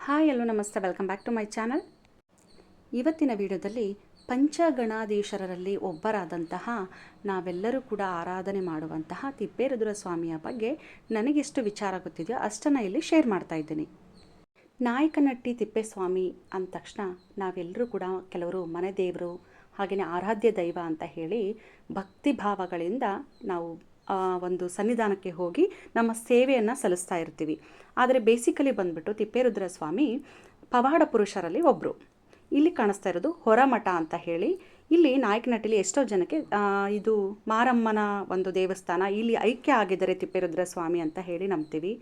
Hi hello ನಮಸ್ತೆ, welcome back to my channel. ಇವತ್ತಿನ ವಿಡಿಯೋದಲ್ಲಿ ಪಂಚಗಣಾಧೀಶರಲ್ಲಿ ಒಬ್ಬರಾದಂತಹ ನಾವೆಲ್ಲರೂ ಕೂಡ ಆರಾಧನೆ ಮಾಡುವಂತಹ ತಿಪ್ಪೇರುದ್ರ ಸ್ವಾಮಿಯ ಬಗ್ಗೆ ನನಗೆಷ್ಟು ವಿಚಾರ ಗೊತ್ತಿದೆಯೋ ಅಷ್ಟನ್ನು ಇಲ್ಲಿ ಶೇರ್ ಮಾಡ್ತಾ ಇದ್ದೀನಿ. ನಾಯಕನಹಟ್ಟಿ ತಿಪ್ಪೇಸ್ವಾಮಿ ಅಂದ ತಕ್ಷಣ ನಾವೆಲ್ಲರೂ ಕೂಡ ಕೆಲವರು ಮನೆ ದೇವರು ಹಾಗೆಯೇ ಆರಾಧ್ಯ ದೈವ ಅಂತ ಹೇಳಿ ಭಕ್ತಿ ಭಾವಗಳಿಂದ ನಾವು ಒಂದು ಸನ್ನಿಧಾನಕ್ಕೆ ಹೋಗಿ ನಮ್ಮ ಸೇವೆಯನ್ನು ಸಲ್ಲಿಸ್ತಾ ಇರ್ತೀವಿ. ಆದರೆ ಬೇಸಿಕಲಿ ಬಂದ್ಬಿಟ್ಟು ತಿಪ್ಪೇರುದ್ರ ಸ್ವಾಮಿ ಪವಾಡ ಪುರುಷರಲ್ಲಿ ಒಬ್ಬರು. ಇಲ್ಲಿ ಕಾಣಿಸ್ತಾ ಇರೋದು ಹೊರಮಠ ಅಂತ ಹೇಳಿ. ಇಲ್ಲಿ ನಾಯಕನಹಟ್ಟಿಲಿ ಎಷ್ಟೋ ಜನಕ್ಕೆ ಇದು ಮಾರಮ್ಮನ ಒಂದು ದೇವಸ್ಥಾನ, ಇಲ್ಲಿ ಐಕ್ಯ ಆಗಿದ್ದಾರೆ ತಿಪ್ಪೇರುದ್ರ ಸ್ವಾಮಿ ಅಂತ ಹೇಳಿ ನಂಬ್ತೀವಿ.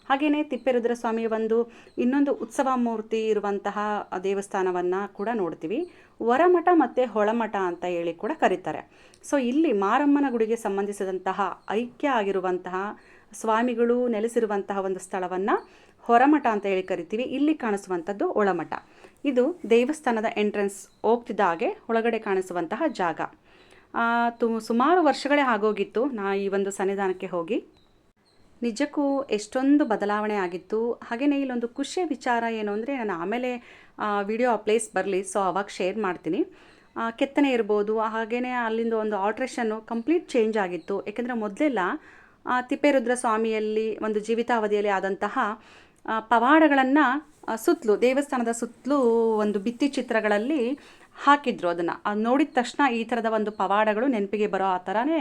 ಹಾಗೆಯೇ ತಿಪ್ಪೇರುದ್ರ ಸ್ವಾಮಿಯ ಒಂದು ಇನ್ನೊಂದು ಉತ್ಸವ ಮೂರ್ತಿ ಇರುವಂತಹ ದೇವಸ್ಥಾನವನ್ನು ಕೂಡ ನೋಡ್ತೀವಿ. ಹೊರಮಠ ಮತ್ತು ಹೊಳಮಠ ಅಂತ ಹೇಳಿ ಕೂಡ ಕರೀತಾರೆ. ಸೊ ಇಲ್ಲಿ ಮಾರಮ್ಮನ ಗುಡಿಗೆ ಸಂಬಂಧಿಸಿದಂತಹ ಐಕ್ಯ ಆಗಿರುವಂತಹ ಸ್ವಾಮಿಗಳು ನೆಲೆಸಿರುವಂತಹ ಒಂದು ಸ್ಥಳವನ್ನು ಹೊರಮಠ ಅಂತ ಹೇಳಿ ಕರಿತೀವಿ. ಇಲ್ಲಿ ಕಾಣಿಸುವಂಥದ್ದು ಒಳಮಠ. ಇದು ದೇವಸ್ಥಾನದ ಎಂಟ್ರೆನ್ಸ್ ಹೋಗ್ತಿದ್ದ ಹಾಗೆ ಒಳಗಡೆ ಕಾಣಿಸುವಂತಹ ಜಾಗ. ಸುಮಾರು ವರ್ಷಗಳೇ ಆಗೋಗಿತ್ತು ಈ ಒಂದು ಸನ್ನಿಧಾನಕ್ಕೆ ಹೋಗಿ. ನಿಜಕ್ಕೂ ಎಷ್ಟೊಂದು ಬದಲಾವಣೆ ಆಗಿತ್ತು. ಹಾಗೆಯೇ ಇಲ್ಲೊಂದು ಖುಷಿಯ ವಿಚಾರ ಏನು ಅಂದರೆ, ನಾನು ಆಮೇಲೆ ವಿಡಿಯೋ ಆ ಪ್ಲೇಸ್ ಬರಲಿ, ಸೊ ಅವಾಗ ಶೇರ್ ಮಾಡ್ತೀನಿ. ಕೆತ್ತನೆ ಇರ್ಬೋದು, ಹಾಗೆಯೇ ಅಲ್ಲಿಂದ ಒಂದು ಆಲ್ಟ್ರೇಷನ್ನು ಕಂಪ್ಲೀಟ್ ಚೇಂಜ್ ಆಗಿತ್ತು. ಏಕೆಂದರೆ ಮೊದಲೆಲ್ಲ ತಿಪ್ಪೇರುದ್ರ ಸ್ವಾಮಿಯಲ್ಲಿ ಒಂದು ಜೀವಿತಾವಧಿಯಲ್ಲಿ ಆದಂತಹ ಪವಾಡಗಳನ್ನು ಸುತ್ತಲೂ ದೇವಸ್ಥಾನದ ಸುತ್ತಲೂ ಒಂದು ಭಿತ್ತಿ ಚಿತ್ರಗಳಲ್ಲಿ ಹಾಕಿದ್ರು. ಅದನ್ನು ನೋಡಿದ ತಕ್ಷಣ ಈ ಥರದ ಒಂದು ಪವಾಡಗಳು ನೆನಪಿಗೆ ಬರೋ ಆ ಥರನೇ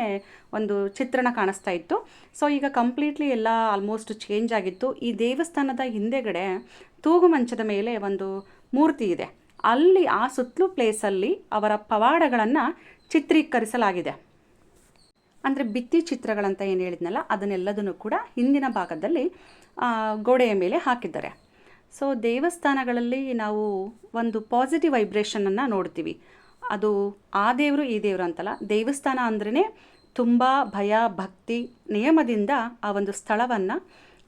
ಒಂದು ಚಿತ್ರಣ ಕಾಣಿಸ್ತಾ ಇತ್ತು. ಸೊ ಈಗ ಕಂಪ್ಲೀಟ್ಲಿ ಎಲ್ಲ ಆಲ್ಮೋಸ್ಟ್ ಚೇಂಜ್ ಆಗಿತ್ತು. ಈ ದೇವಸ್ಥಾನದ ಹಿಂದೆಗಡೆ ತೂಗು ಮಂಚದ ಮೇಲೆ ಒಂದು ಮೂರ್ತಿ ಇದೆ. ಅಲ್ಲಿ ಆ ಸುತ್ತಲೂ ಪ್ಲೇಸಲ್ಲಿ ಅವರ ಪವಾಡಗಳನ್ನು ಚಿತ್ರೀಕರಿಸಲಾಗಿದೆ. ಅಂದರೆ ಭಿತ್ತಿ ಚಿತ್ರಗಳಂತ ಏನು ಹೇಳಿದ್ನಲ್ಲ, ಅದನ್ನೆಲ್ಲದನ್ನು ಕೂಡ ಹಿಂದಿನ ಭಾಗದಲ್ಲಿ ಗೋಡೆಯ ಮೇಲೆ ಹಾಕಿದ್ದಾರೆ. ಸೊ ದೇವಸ್ಥಾನಗಳಲ್ಲಿ ನಾವು ಒಂದು ಪಾಸಿಟಿವ್ ವೈಬ್ರೇಷನನ್ನು ನೋಡ್ತೀವಿ. ಅದು ಆ ದೇವರು ಈ ದೇವರು ಅಂತಲ್ಲ, ದೇವಸ್ಥಾನ ಅಂದ್ರೇ ತುಂಬ ಭಯ ಭಕ್ತಿ ನಿಯಮದಿಂದ ಆ ಒಂದು ಸ್ಥಳವನ್ನು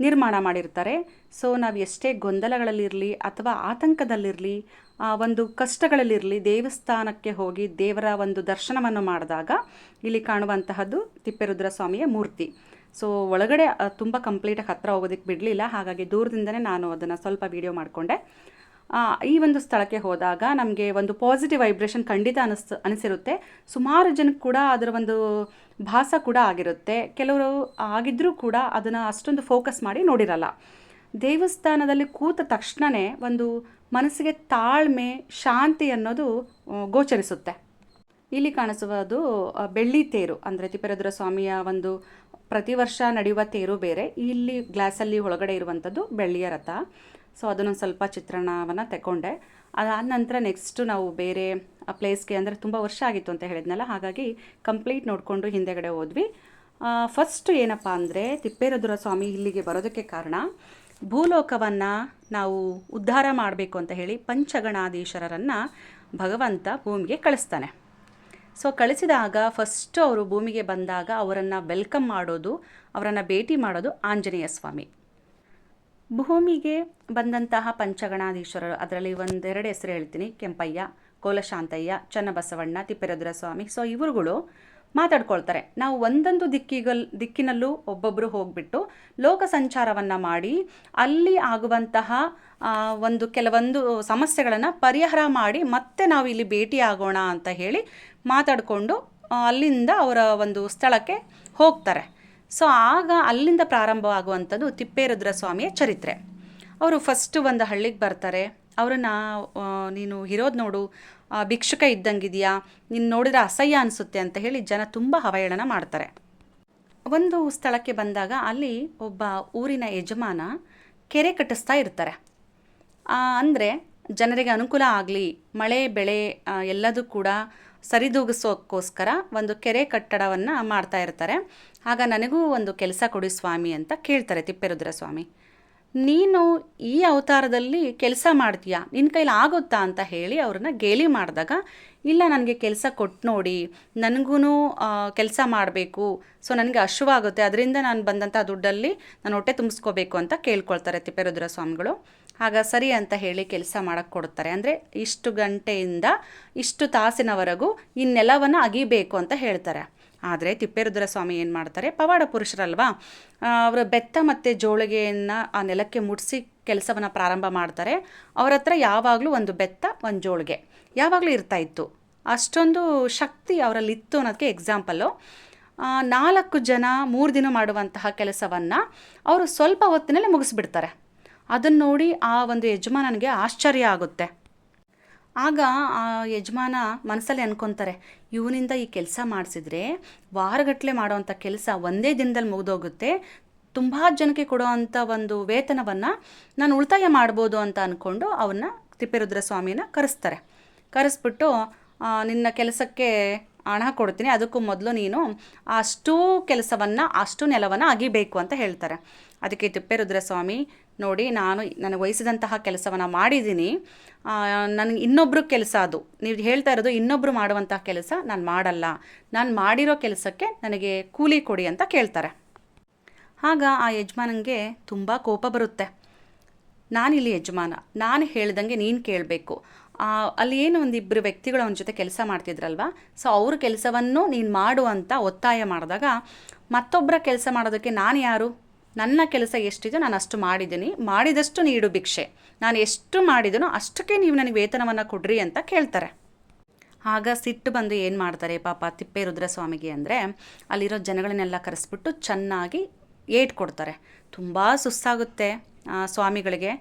ನಿರ್ಮಾಣ ಮಾಡಿರ್ತಾರೆ. ಸೊ ನಾವು ಎಷ್ಟೇ ಗೊಂದಲಗಳಲ್ಲಿರಲಿ ಅಥವಾ ಆತಂಕದಲ್ಲಿರಲಿ, ಒಂದು ಕಷ್ಟಗಳಲ್ಲಿರಲಿ, ದೇವಸ್ಥಾನಕ್ಕೆ ಹೋಗಿ ದೇವರ ಒಂದು ದರ್ಶನವನ್ನು ಮಾಡಿದಾಗ ಇಲ್ಲಿ ಕಾಣುವಂತಹದ್ದು ತಿಪ್ಪೇರುದ್ರ ಸ್ವಾಮಿಯ ಮೂರ್ತಿ. ಸೊ ಒಳಗಡೆ ತುಂಬ ಕಂಪ್ಲೀಟಾಗಿ ಹತ್ತಿರ ಹೋಗೋದಕ್ಕೆ ಬಿಡಲಿಲ್ಲ, ಹಾಗಾಗಿ ದೂರದಿಂದನೇ ನಾನು ಅದನ್ನು ಸ್ವಲ್ಪ ವಿಡಿಯೋ ಮಾಡಿಕೊಂಡೆ. ಈ ಒಂದು ಸ್ಥಳಕ್ಕೆ ಹೋದಾಗ ನಮಗೆ ಒಂದು ಪಾಸಿಟಿವ್ ವೈಬ್ರೇಷನ್ ಖಂಡಿತ ಅನಿಸಿರುತ್ತೆ. ಸುಮಾರು ಜನಕ್ಕೆ ಕೂಡ ಅದರ ಒಂದು ಭಾಸ ಕೂಡ ಆಗಿರುತ್ತೆ. ಕೆಲವರು ಆಗಿದ್ದರೂ ಕೂಡ ಅದನ್ನು ಅಷ್ಟೊಂದು ಫೋಕಸ್ ಮಾಡಿ ನೋಡಿರಲ್ಲ. ದೇವಸ್ಥಾನದಲ್ಲಿ ಕೂತ ತಕ್ಷಣವೇ ಒಂದು ಮನಸ್ಸಿಗೆ ತಾಳ್ಮೆ, ಶಾಂತಿ ಅನ್ನೋದು ಗೋಚರಿಸುತ್ತೆ. ಇಲ್ಲಿ ಕಾಣಿಸುವುದು ಬೆಳ್ಳಿ ತೇರು, ಅಂದರೆ ತಿಪ್ಪೇರುದ್ರ ಸ್ವಾಮಿಯ ಒಂದು ಪ್ರತಿ ವರ್ಷ ನಡೆಯುವ ತೇರು ಬೇರೆ, ಇಲ್ಲಿ ಗ್ಲಾಸಲ್ಲಿ ಒಳಗಡೆ ಇರುವಂಥದ್ದು ಬೆಳ್ಳಿಯ ರಥ. ಸೊ ಅದನ್ನೊಂದು ಸ್ವಲ್ಪ ಚಿತ್ರಣವನ್ನು ತಗೊಂಡೆ. ಅದಾದ ನಂತರ ನೆಕ್ಸ್ಟು ನಾವು ಬೇರೆ ಪ್ಲೇಸ್ಗೆ, ಅಂದರೆ ತುಂಬ ವರ್ಷ ಆಗಿತ್ತು ಅಂತ ಹೇಳಿದ್ನಲ್ಲ, ಹಾಗಾಗಿ ಕಂಪ್ಲೀಟ್ ನೋಡಿಕೊಂಡು ಹಿಂದೆಗಡೆ ಹೋದ್ವಿ. ಫಸ್ಟು ಏನಪ್ಪ ಅಂದರೆ, ತಿಪ್ಪೇರುದ್ರ ಸ್ವಾಮಿ ಇಲ್ಲಿಗೆ ಬರೋದಕ್ಕೆ ಕಾರಣ, ಭೂಲೋಕವನ್ನು ನಾವು ಉದ್ಧಾರ ಮಾಡಬೇಕು ಅಂತ ಹೇಳಿ ಪಂಚಗಣಾಧೀಶರನ್ನು ಭಗವಂತ ಭೂಮಿಗೆ ಕಳಿಸ್ತಾನೆ. ಸೊ ಕಳಿಸಿದಾಗ ಫಸ್ಟು ಅವರು ಭೂಮಿಗೆ ಬಂದಾಗ ಅವರನ್ನು ವೆಲ್ಕಮ್ ಮಾಡೋದು, ಅವರನ್ನು ಭೇಟಿ ಮಾಡೋದು ಆಂಜನೇಯ ಸ್ವಾಮಿ. ಭೂಮಿಗೆ ಬಂದಂತಹ ಪಂಚಗಣಾಧೀಶ್ವರರು, ಅದರಲ್ಲಿ ಒಂದೆರಡು ಹೆಸರು ಹೇಳ್ತೀನಿ: ಕೆಂಪಯ್ಯ, ಕೋಲಶಾಂತಯ್ಯ, ಚನ್ನಬಸವಣ್ಣ, ತಿಪ್ಪೇರುದ್ರ ಸ್ವಾಮಿ. ಸೊ ಇವರುಗಳು ಮಾತಾಡ್ಕೊಳ್ತಾರೆ. ನಾವು ಒಂದೊಂದು ದಿಕ್ಕಿನಲ್ಲೂ ಒಬ್ಬೊಬ್ಬರು ಹೋಗಿಬಿಟ್ಟು ಲೋಕ ಸಂಚಾರವನ್ನು ಮಾಡಿ ಅಲ್ಲಿ ಆಗುವಂತಹ ಕೆಲವೊಂದು ಸಮಸ್ಯೆಗಳನ್ನು ಪರಿಹಾರ ಮಾಡಿ ಮತ್ತೆ ನಾವು ಇಲ್ಲಿ ಭೇಟಿ ಆಗೋಣ ಅಂತ ಹೇಳಿ ಮಾತಾಡಿಕೊಂಡು ಅಲ್ಲಿಂದ ಅವರ ಒಂದು ಸ್ಥಳಕ್ಕೆ ಹೋಗ್ತಾರೆ. ಸೊ ಆಗ ಅಲ್ಲಿಂದ ಪ್ರಾರಂಭವಾಗುವಂಥದ್ದು ತಿಪ್ಪೇರುದ್ರ ಸ್ವಾಮಿಯ ಚರಿತ್ರೆ. ಅವರು ಫಸ್ಟು ಒಂದು ಹಳ್ಳಿಗೆ ಬರ್ತಾರೆ. ಅವರನ್ನು ನೀನು ಇರೋದು ನೋಡು, ಭಿಕ್ಷುಕ ಇದ್ದಂಗಿದೆಯಾ, ನೀನು ನೋಡಿದ್ರೆ ಅಸಹ್ಯ ಅನಿಸುತ್ತೆ ಅಂತ ಹೇಳಿ ಜನ ತುಂಬ ಅವಹೇಳನ ಮಾಡ್ತಾರೆ. ಒಂದು ಸ್ಥಳಕ್ಕೆ ಬಂದಾಗ ಅಲ್ಲಿ ಒಬ್ಬ ಊರಿನ ಯಜಮಾನ ಕೆರೆ ಕಟ್ಟಿಸ್ತಾ ಇರ್ತಾರೆ. ಅಂದರೆ ಜನರಿಗೆ ಅನುಕೂಲ ಆಗಲಿ, ಮಳೆ ಬೆಳೆ ಎಲ್ಲದೂ ಕೂಡ ಸರಿದೂಗಿಸೋಕ್ಕೋಸ್ಕರ ಒಂದು ಕೆರೆ ಕಟ್ಟಡವನ್ನು ಮಾಡ್ತಾ ಇರ್ತಾರೆ. ಆಗ ನನಗೂ ಒಂದು ಕೆಲಸ ಕೊಡಿ ಸ್ವಾಮಿ ಅಂತ ಕೇಳ್ತಾರೆ ತಿಪ್ಪೇರುದ್ರ ಸ್ವಾಮಿ. ನೀನು ಈ ಅವತಾರದಲ್ಲಿ ಕೆಲಸ ಮಾಡ್ತೀಯಾ, ನಿನ್ನ ಕೈಲಿ ಆಗುತ್ತಾ ಅಂತ ಹೇಳಿ ಅವ್ರನ್ನ ಗೇಲಿ ಮಾಡಿದಾಗ, ಇಲ್ಲ ನನಗೆ ಕೆಲಸ ಕೊಟ್ಟು ನೋಡಿ, ನನಗೂ ಕೆಲಸ ಮಾಡಬೇಕು, ಸೊ ನನಗೆ ಹಶುವಾಗುತ್ತೆ, ಅದರಿಂದ ನಾನು ಬಂದಂಥ ದುಡ್ಡಲ್ಲಿ ನಾನು ಹೊಟ್ಟೆ ತುಂಬಿಸ್ಕೋಬೇಕು ಅಂತ ಕೇಳ್ಕೊಳ್ತಾರೆ ತಿಪ್ಪೇರುದ್ರ ಸ್ವಾಮಿಗಳು. ಆಗ ಸರಿ ಅಂತ ಹೇಳಿ ಕೆಲಸ ಮಾಡೋಕ್ಕೆ ಕೊಡ್ತಾರೆ. ಅಂದರೆ ಇಷ್ಟು ಗಂಟೆಯಿಂದ ಇಷ್ಟು ತಾಸಿನವರೆಗೂ ಈ ನೆಲವನ್ನು ಅಗಿಬೇಕು ಅಂತ ಹೇಳ್ತಾರೆ. ಆದರೆ ತಿಪ್ಪೇರುದ್ರ ಸ್ವಾಮಿ ಏನು ಮಾಡ್ತಾರೆ, ಪವಾಡ ಪುರುಷರಲ್ವಾ, ಅವರ ಬೆತ್ತ ಮತ್ತು ಜೋಳಿಗೆಯನ್ನು ಆ ನೆಲಕ್ಕೆ ಮುಟ್ಟಿಸಿ ಕೆಲಸವನ್ನು ಪ್ರಾರಂಭ ಮಾಡ್ತಾರೆ. ಅವ್ರ ಹತ್ರ ಯಾವಾಗಲೂ ಒಂದು ಬೆತ್ತ, ಒಂದು ಜೋಳಿಗೆ ಯಾವಾಗಲೂ ಇರ್ತಾಯಿತ್ತು. ಅಷ್ಟೊಂದು ಶಕ್ತಿ ಅವರಲ್ಲಿತ್ತು ಅನ್ನೋದಕ್ಕೆ ಎಕ್ಸಾಂಪಲ್ಲು. 4 ಜನ 3 ದಿನ ಮಾಡುವಂತಹ ಕೆಲಸವನ್ನು ಅವರು ಸ್ವಲ್ಪ ಹೊತ್ತಿನಲ್ಲೇ ಮುಗಿಸ್ಬಿಡ್ತಾರೆ. ಅದನ್ನು ನೋಡಿ ಆ ಒಂದು ಯಜಮಾನನಿಗೆ ಆಶ್ಚರ್ಯ ಆಗುತ್ತೆ. ಆಗ ಆ ಯಜಮಾನ ಮನಸ್ಸಲ್ಲಿ ಅನ್ಕೊತಾರೆ, ಇವನಿಂದ ಈ ಕೆಲಸ ಮಾಡಿಸಿದ್ರೆ ವಾರಗಟ್ಟಲೆ ಮಾಡೋವಂಥ ಕೆಲಸ ಒಂದೇ ದಿನದಲ್ಲಿ ಮುಗಿದೋಗುತ್ತೆ, ತುಂಬ ಜನಕ್ಕೆ ಕೊಡೋವಂಥ ಒಂದು ವೇತನವನ್ನು ನಾನು ಉಳಿತಾಯ ಮಾಡ್ಬೋದು ಅಂತ ಅಂದ್ಕೊಂಡು ಅವನ್ನ ತಿಪ್ಪೇರುದ್ರ ಸ್ವಾಮಿನ ಕರೆಸ್ಬಿಟ್ಟು ನಿನ್ನ ಕೆಲಸಕ್ಕೆ ಹಣ ಕೊಡ್ತೀನಿ, ಅದಕ್ಕೂ ಮೊದಲು ನೀನು ಅಷ್ಟೂ ಕೆಲಸವನ್ನು ಅಷ್ಟು ನೆಲವನ್ನು ಅಗಿಬೇಕು ಅಂತ ಹೇಳ್ತಾರೆ. ಅದಕ್ಕೆ ತಿಪ್ಪೇರುದ್ರ ಸ್ವಾಮಿ, ನೋಡಿ ನನಗೆ ವಹಿಸಿದಂತಹ ಕೆಲಸವನ್ನು ಮಾಡಿದ್ದೀನಿ, ನನಗೆ ಇನ್ನೊಬ್ಬರು ಕೆಲಸ, ಅದು ನೀವು ಹೇಳ್ತಾ ಇರೋದು ಇನ್ನೊಬ್ಬರು ಮಾಡುವಂತಹ ಕೆಲಸ ನಾನು ಮಾಡಲ್ಲ, ನಾನು ಮಾಡಿರೋ ಕೆಲಸಕ್ಕೆ ನನಗೆ ಕೂಲಿ ಕೊಡಿ ಅಂತ ಕೇಳ್ತಾರೆ. ಆಗ ಆ ಯಜಮಾನನಿಗೆ ತುಂಬ ಕೋಪ ಬರುತ್ತೆ. ನಾನಿಲ್ಲಿ ಯಜಮಾನ, ನಾನು ಹೇಳ್ದಂಗೆ ನೀನು ಕೇಳಬೇಕು. ಅಲ್ಲಿ ಏನು ಒಂದಿಬ್ಬರು ವ್ಯಕ್ತಿಗಳು ಅವನ ಜೊತೆ ಕೆಲಸ ಮಾಡ್ತಿದ್ರಲ್ವ, ಸೊ ಅವ್ರ ಕೆಲಸವನ್ನು ನೀನು ಮಾಡು ಅಂತ ಒತ್ತಾಯ ಮಾಡಿದಾಗ, ಮತ್ತೊಬ್ಬರ ಕೆಲಸ ಮಾಡೋದಕ್ಕೆ ನಾನು ಯಾರು? ನನ್ನ ಕೆಲಸ ಎಷ್ಟಿದೆ ನಾನು ಅಷ್ಟು ಮಾಡಿದ್ದೀನಿ, ಮಾಡಿದಷ್ಟು ನೀಡು ಭಿಕ್ಷೆ, ನಾನು ಎಷ್ಟು ಮಾಡಿದನೋ ಅಷ್ಟಕ್ಕೆ ನೀವು ನನಗೆ ವೇತನವನ್ನು ಕೊಡ್ರಿ ಅಂತ ಕೇಳ್ತಾರೆ. ಆಗ ಸಿಟ್ಟು ಬಂದು ಏನು ಮಾಡ್ತಾರೆ ಪಾಪ ತಿಪ್ಪೇರುದ್ರ ಸ್ವಾಮಿಗೆ ಅಂದರೆ, ಅಲ್ಲಿರೋ ಜನಗಳನ್ನೆಲ್ಲ ಕರೆಸ್ಬಿಟ್ಟು ಚೆನ್ನಾಗಿ ಏಟ್ ಕೊಡ್ತಾರೆ. ತುಂಬ ಸುಸ್ತಾಗುತ್ತೆ ಸ್ವಾಮಿಗಳಿಗೆ.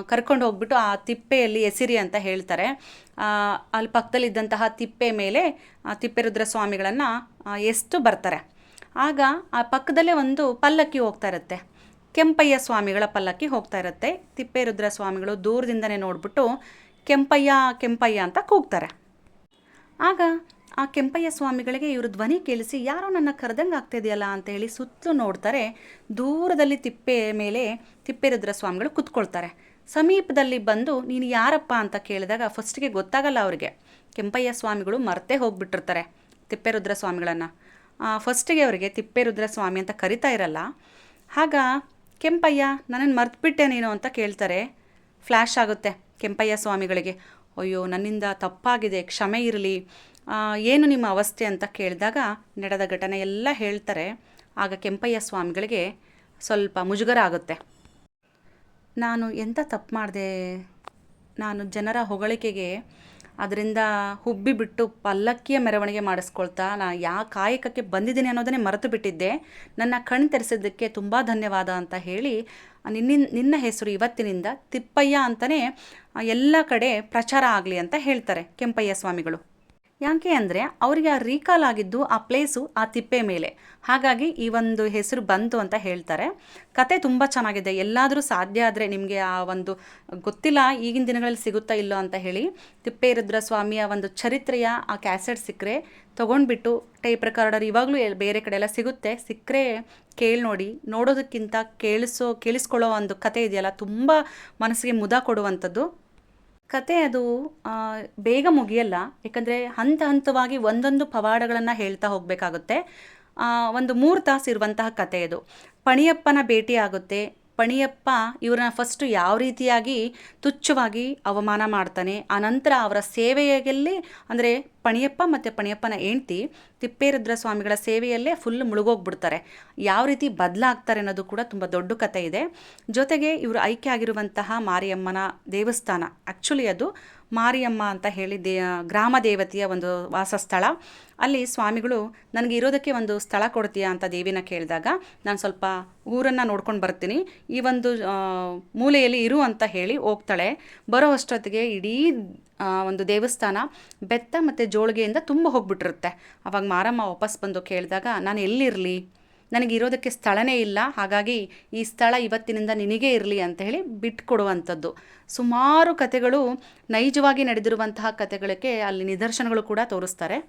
ಕರ್ಕೊಂಡು ಹೋಗ್ಬಿಟ್ಟು ಆ ತಿಪ್ಪೆಯಲ್ಲಿ ಎಸಿರಿ ಅಂತ ಹೇಳ್ತಾರೆ. ಅಲ್ಲಿ ಪಕ್ಕದಲ್ಲಿದ್ದಂತಹ ತಿಪ್ಪೆ ಮೇಲೆ ತಿಪ್ಪೇರುದ್ರ ಸ್ವಾಮಿಗಳನ್ನು ಎಷ್ಟು ಬರ್ತಾರೆ. ಆಗ ಆ ಪಕ್ಕದಲ್ಲೇ ಒಂದು ಪಲ್ಲಕ್ಕಿ ಹೋಗ್ತಾ ಇರುತ್ತೆ, ಕೆಂಪಯ್ಯ ಸ್ವಾಮಿಗಳ ಪಲ್ಲಕ್ಕಿ ಹೋಗ್ತಾ ಇರುತ್ತೆ. ತಿಪ್ಪೇರುದ್ರ ಸ್ವಾಮಿಗಳು ದೂರದಿಂದನೇ ನೋಡ್ಬಿಟ್ಟು ಕೆಂಪಯ್ಯ ಕೆಂಪಯ್ಯ ಅಂತ ಕೂಗ್ತಾರೆ. ಆಗ ಆ ಕೆಂಪಯ್ಯ ಸ್ವಾಮಿಗಳಿಗೆ ಇವರು ಧ್ವನಿ ಕೇಳಿಸಿ, ಯಾರೋ ನನ್ನ ಕರೆದಂಗೆ ಆಗ್ತಾಯಿದೆಯಲ್ಲ ಅಂತ ಹೇಳಿ ಸುತ್ತಲೂ ನೋಡ್ತಾರೆ. ದೂರದಲ್ಲಿ ತಿಪ್ಪೆ ಮೇಲೆ ತಿಪ್ಪೇರುದ್ರ ಸ್ವಾಮಿಗಳು ಕೂತ್ಕೊಳ್ತಾರೆ. ಸಮೀಪದಲ್ಲಿ ಬಂದು ನೀನು ಯಾರಪ್ಪ ಅಂತ ಕೇಳಿದಾಗ ಫಸ್ಟಿಗೆ ಗೊತ್ತಾಗಲ್ಲ ಅವರಿಗೆ. ಕೆಂಪಯ್ಯ ಸ್ವಾಮಿಗಳು ಮರ್ತೇ ಹೋಗ್ಬಿಟ್ಟಿರ್ತಾರೆ ತಿಪ್ಪೇರುದ್ರ ಸ್ವಾಮಿಗಳನ್ನು. ಫಸ್ಟಿಗೆ ಅವರಿಗೆ ತಿಪ್ಪೇರುದ್ರ ಸ್ವಾಮಿ ಅಂತ ಕರಿತಾ ಇರಲ್ಲ. ಆಗ ಕೆಂಪಯ್ಯ, ನನ್ನನ್ನು ಮರ್ತುಬಿಟ್ಟೆ ನೀನು ಅಂತ ಕೇಳ್ತಾರೆ. ಫ್ಲ್ಯಾಶ್ ಆಗುತ್ತೆ ಕೆಂಪಯ್ಯ ಸ್ವಾಮಿಗಳಿಗೆ. ಅಯ್ಯೋ, ನನ್ನಿಂದ ತಪ್ಪಾಗಿದೆ, ಕ್ಷಮೆ ಇರಲಿ, ಏನು ನಿಮ್ಮ ಅವಸ್ಥೆ ಅಂತ ಕೇಳಿದಾಗ ನಡೆದ ಘಟನೆ ಎಲ್ಲ ಹೇಳ್ತಾರೆ. ಆಗ ಕೆಂಪಯ್ಯ ಸ್ವಾಮಿಗಳಿಗೆ ಸ್ವಲ್ಪ ಮುಜುಗರ ಆಗುತ್ತೆ. ನಾನು ಎಂಥ ತಪ್ಪು ಮಾಡಿದೆ, ನಾನು ಜನರ ಹೊಗಳಿಕೆಗೆ ಅದರಿಂದ ಹುಬ್ಬಿಬಿಟ್ಟು ಪಲ್ಲಕ್ಕಿಯ ಮೆರವಣಿಗೆ ಮಾಡಿಸ್ಕೊಳ್ತಾ ಕಾಯಕಕ್ಕೆ ಬಂದಿದ್ದೀನಿ ಅನ್ನೋದನ್ನೇ ಮರೆತು ಬಿಟ್ಟಿದ್ದೆ, ನನ್ನ ಕಣ್ಣು ತೆರೆಸಿದ್ದಕ್ಕೆ ತುಂಬ ಧನ್ಯವಾದ ಅಂತ ಹೇಳಿ ನಿನ್ನ ಹೆಸರು ಇವತ್ತಿನಿಂದ ತಿಪ್ಪಯ್ಯ ಅಂತಲೇ ಎಲ್ಲ ಕಡೆ ಪ್ರಚಾರ ಆಗಲಿ ಅಂತ ಹೇಳ್ತಾರೆ ಕೆಂಪಯ್ಯ ಸ್ವಾಮಿಗಳು. ಯಾಕೆ ಅಂದರೆ ಅವರಿಗೆ ಆ ರೀಕಾಲ್ ಆಗಿದ್ದು ಆ ಪ್ಲೇಸು ಆ ತಿಪ್ಪೆ ಮೇಲೆ, ಹಾಗಾಗಿ ಈ ಒಂದು ಹೆಸರು ಬಂತು ಅಂತ ಹೇಳ್ತಾರೆ. ಕತೆ ತುಂಬ ಚೆನ್ನಾಗಿದೆ. ಎಲ್ಲಾದರೂ ಸಾಧ್ಯ ಆದರೆ ನಿಮಗೆ ಆ ಒಂದು ಗೊತ್ತಿಲ್ಲ ಈಗಿನ ದಿನಗಳಲ್ಲಿ ಸಿಗುತ್ತಾ ಇಲ್ಲೋ ಅಂತ ಹೇಳಿ, ತಿಪ್ಪೇರುದ್ರ ಸ್ವಾಮಿಯ ಒಂದು ಚರಿತ್ರೆಯ ಆ ಕ್ಯಾಸೆಟ್ ಸಿಕ್ಕರೆ ತೊಗೊಂಡ್ಬಿಟ್ಟು, ಟೇಪ್ ರೆಕಾರ್ಡರ್ ಇವಾಗಲೂ ಬೇರೆ ಕಡೆ ಎಲ್ಲ ಸಿಗುತ್ತೆ, ಸಿಕ್ಕರೆ ಕೇಳಿ ನೋಡಿ. ನೋಡೋದಕ್ಕಿಂತ ಕೇಳಿಸ್ಕೊಳ್ಳೋ ಒಂದು ಕತೆ ಇದೆಯಲ್ಲ, ತುಂಬ ಮನಸ್ಸಿಗೆ ಮುದ ಕೊಡುವಂಥದ್ದು ಕತೆ. ಅದು ಬೇಗ ಮುಗಿಯಲ್ಲ, ಯಾಕಂದರೆ ಹಂತ ಹಂತವಾಗಿ ಒಂದೊಂದು ಪವಾಡಗಳನ್ನು ಹೇಳ್ತಾ ಹೋಗಬೇಕಾಗುತ್ತೆ. ಒಂದು 3 ತಾಸು ಇರುವಂತಹ ಕತೆ ಇದು. ಪಣಿಯಪ್ಪನ ಭೇಟಿ ಆಗುತ್ತೆ. ಪಣಿಯಪ್ಪ ಇವ್ರನ್ನ ಫಸ್ಟು ಯಾವ ರೀತಿಯಾಗಿ ತುಚ್ಛವಾಗಿ ಅವಮಾನ ಮಾಡ್ತಾನೆ, ಆನಂತರ ಅವರ ಸೇವೆಯಲ್ಲಿ ಅಂದರೆ ಪಣಿಯಪ್ಪ ಮತ್ತು ಪಣಿಯಪ್ಪನ ಹೆಂಡ್ತಿ ತಿಪ್ಪೇರುದ್ರ ಸ್ವಾಮಿಗಳ ಸೇವೆಯಲ್ಲೇ ಫುಲ್ ಮುಳುಗೋಗ್ಬಿಡ್ತಾರೆ. ಯಾವ ರೀತಿ ಬದಲಾಗ್ತಾರೆ ಅನ್ನೋದು ಕೂಡ ತುಂಬ ದೊಡ್ಡ ಕತೆ ಇದೆ. ಜೊತೆಗೆ ಇವರು ಆಯ್ಕೆ ಆಗಿರುವಂತಹ ಮಾರಿಯಮ್ಮನ ದೇವಸ್ಥಾನ, ಆ್ಯಕ್ಚುಲಿ ಅದು ಮಾರಿಯಮ್ಮ ಅಂತ ಹೇಳಿ ಗ್ರಾಮ ದೇವತೆಯ ಒಂದು ವಾಸಸ್ಥಳ. ಅಲ್ಲಿ ಸ್ವಾಮಿಗಳು ನನಗೆ ಇರೋದಕ್ಕೆ ಒಂದು ಸ್ಥಳ ಕೊಡ್ತೀಯಾ ಅಂತ ದೇವಿನ ಕೇಳಿದಾಗ, ನಾನು ಸ್ವಲ್ಪ ಊರನ್ನು ನೋಡ್ಕೊಂಡು ಬರ್ತೀನಿ, ಈ ಒಂದು ಮೂಲೆಯಲ್ಲಿ ಇರು ಅಂತ ಹೇಳಿ ಹೋಗ್ತಾಳೆ. ಬರೋ ಅಷ್ಟೊತ್ತಿಗೆ ಇಡೀ ಒಂದು ದೇವಸ್ಥಾನ ಬೆತ್ತ ಮತ್ತು ಜೋಳಿಗೆಯಿಂದ ತುಂಬ ಹೋಗ್ಬಿಟ್ಟಿರುತ್ತೆ. ಆವಾಗ ಮಾರಮ್ಮ ವಾಪಸ್ ಬಂದು ಕೇಳಿದಾಗ, ನಾನು ಎಲ್ಲಿರಲಿ, ನನಗಿರೋದಕ್ಕೆ ಸ್ಥಳನೇ ಇಲ್ಲ, ಹಾಗಾಗಿ ಈ ಸ್ಥಳ ಇವತ್ತಿನಿಂದ ನಿನಗೇ ಇರಲಿ ಅಂತ ಹೇಳಿ ಬಿಟ್ಕೊಡುವಂಥದ್ದು. ಸುಮಾರು ಕಥೆಗಳು, ನೈಜವಾಗಿ ನಡೆದಿರುವಂತಹ ಕಥೆಗಳಿಗೆ ಅಲ್ಲಿ ನಿದರ್ಶನಗಳು ಕೂಡ ತೋರಿಸ್ತಾರೆ.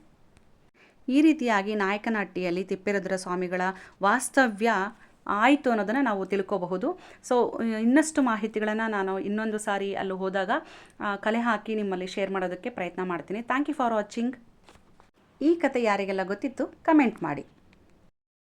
ಈ ರೀತಿಯಾಗಿ ನಾಯಕನಹಟ್ಟಿಯಲ್ಲಿ ತಿಪ್ಪೇರುದ್ರ ಸ್ವಾಮಿಗಳ ವಾಸ್ತವ್ಯ ಆಯಿತು ಅನ್ನೋದನ್ನು ನಾವು ತಿಳ್ಕೋಬಹುದು. ಸೊ ಇನ್ನಷ್ಟು ಮಾಹಿತಿಗಳನ್ನು ನಾನು ಇನ್ನೊಂದು ಸಾರಿ ಅಲ್ಲಿ ಹೋದಾಗ ಕಲೆ ಹಾಕಿ ನಿಮ್ಮಲ್ಲಿ ಶೇರ್ ಮಾಡೋದಕ್ಕೆ ಪ್ರಯತ್ನ ಮಾಡ್ತೀನಿ. Thank you for watching. ಈ ಕತೆ ಯಾರಿಗೆಲ್ಲ ಗೊತ್ತಿತ್ತು ಕಮೆಂಟ್ ಮಾಡಿ.